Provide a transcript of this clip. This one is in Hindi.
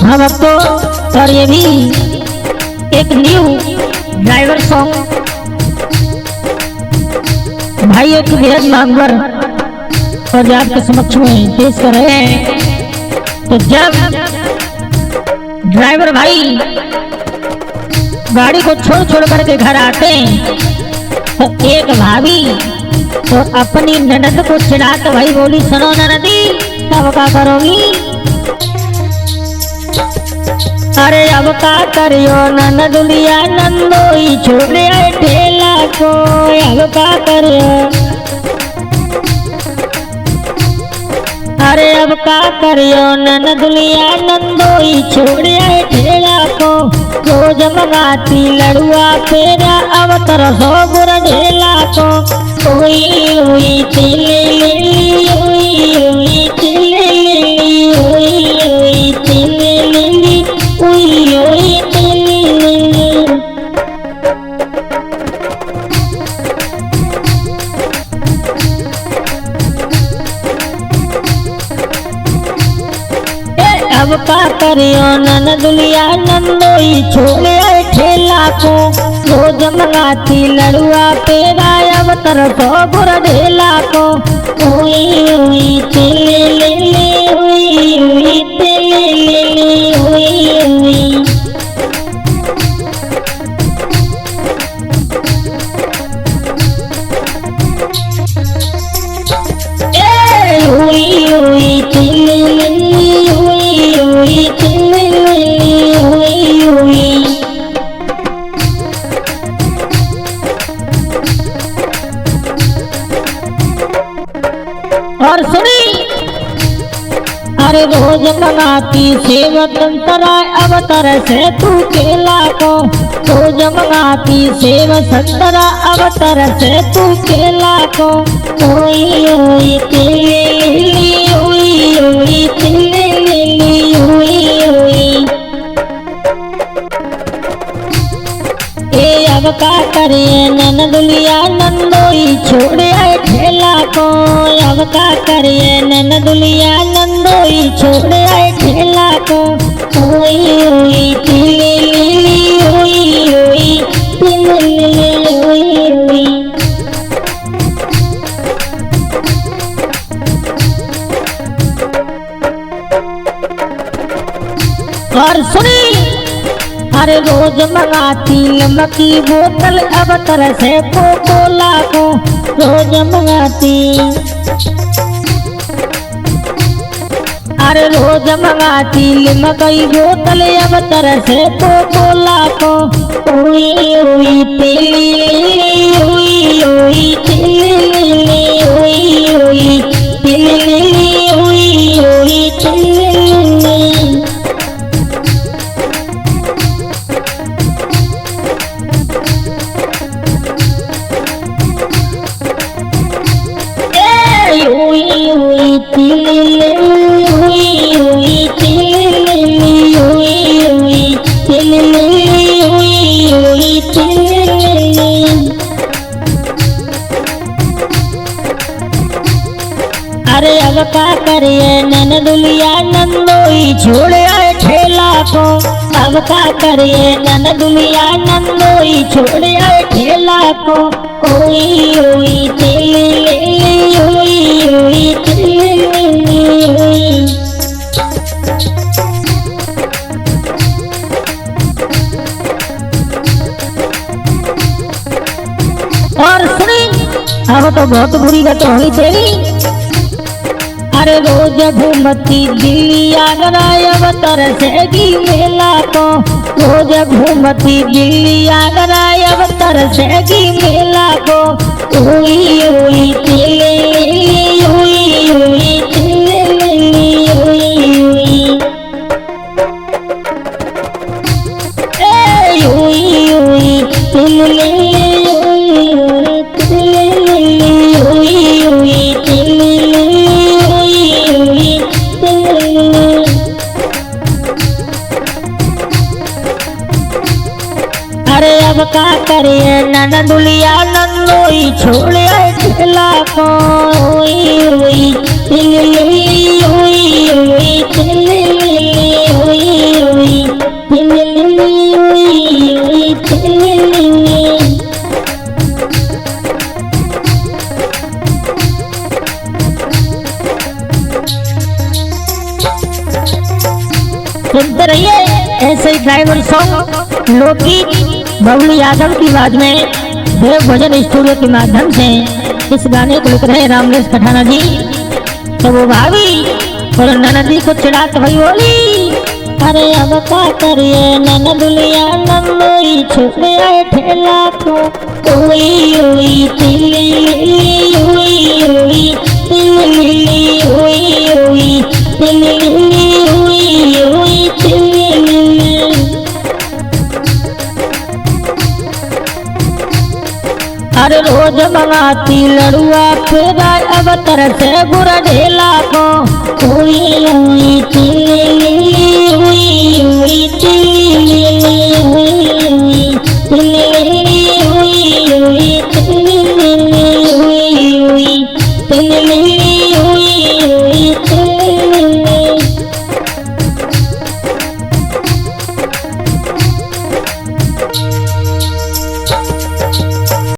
हाँ भक्तों, और ये भी एक न्यू ड्राइवर सॉन्ग भाई एक बेहद मांगवर और आपके समक्ष में पेश कर रहे हैं। तो जब ड्राइवर भाई गाड़ी को छोड़ छोड़ करके घर आते हैं तो एक भाभी तो अपनी ननद को चिढ़ाते भाई बोली, सुनो ननदी तब क्या करोगी? अरे अब का करियो ननदुलिया नंदोई छोड़े ठेला को, अब का करियो? अरे अब का करियो ननदुलिया नंदोई छोड़े ठेला को, रोज मंगाती लड़ुआ फेरा अब तरसो गुर ढेला को। ओई ओई तिले लिली ओई ओई तिले लिली ओई ओई तिले लिली ओई ओई तिले लिली। अब का करियो ननदुलिया नंदोई छोड़े ठेला को, रोज मंगाती लड़ुआ पेरा अब तरसो गुर ढेला को। ओई ओई तिले लिली ओई ओई तिले लिली ओई ओई। ओई ओई तिले लिली ओई ओई तिले लिली ओई ओई। और सुनी, अरे रोज मंगाती सेव संतरा अब तरसे तू केला को, रोज मंगाती सेव संतरा अब तरसे तू केला को। ओई ओई तिले लिली ओई ओई तिले लिली ओई ओई। ए अब का करिए ननदुलिया नंदोई छोड़े ठेला को, अब का करिए ननदुलिया नंदोई छोड़े ठेला को। ओई ओई तिले लिली ओई ओई तिले लिली ओई ओई। और सुनी, अरे रोज मंगाती नमकी बोतल अब तरसे कोला को, रोज मंगाती। अरे रोज मंगाती लिमकई बोतल अब तरसे कोला को। ओई ओई तिली लिली ओई ओई तिली लिली ओई ओई तिली लिली ओई ओई तिली लिली। ओई ओई तिले लिली ओई ओई तिले लिली ओई ओई तिले लिली ओई ओई तिले लिली। अरे अब का करिए ननदुलिया नंदोई छोड़े ठेला को, अब का करिए ननदुलिया नंदोई छोड़े ठेला को। ओई ओई तिले लिली ओई ओई तिले लिली ओई। और सुनी, अब तो बहुत बुरी बात हुई तेरी। अरे रोज घूमती दिल्ली आगरा अब तरसेगी मेला को, रोज घूमती दिल्ली आगरा अब तरसेगी मेला को। ओई ओई तिले लिली ओई ओई तिले लिली ओई ओई। ओई ओई तिले लिली ओई ओई तिले लिली ओई ओई तिले लिली ओई ओई तिले लिली। अरे अब का करिए ननदुलिया नंदोई छोड़े ठेला को। ओई ओई तिले लिली ओई ओई तिले लिली ओई सुनते रहिए ऐसे ही ड्राइवर सॉन्ग लोकगीत बबलू यादव की आवाज में देव भजन स्टूडियो के माध्यम से इस गाने को लिख रहे रामलेश पठाना जी। तो वो भाभी और ननदी को चिढ़ाते भाई बोली, अरे अब का करिए ननदुलिया नंदोई छुपे आए ठेला को, ओई ओई तिली ओई ओई तिली ओई ओई तिली ओई ओई तिली। अरे रोज मंगाती लड़ुआ फिर अब तरह से बुरा ढेला को, ओई ओई तिली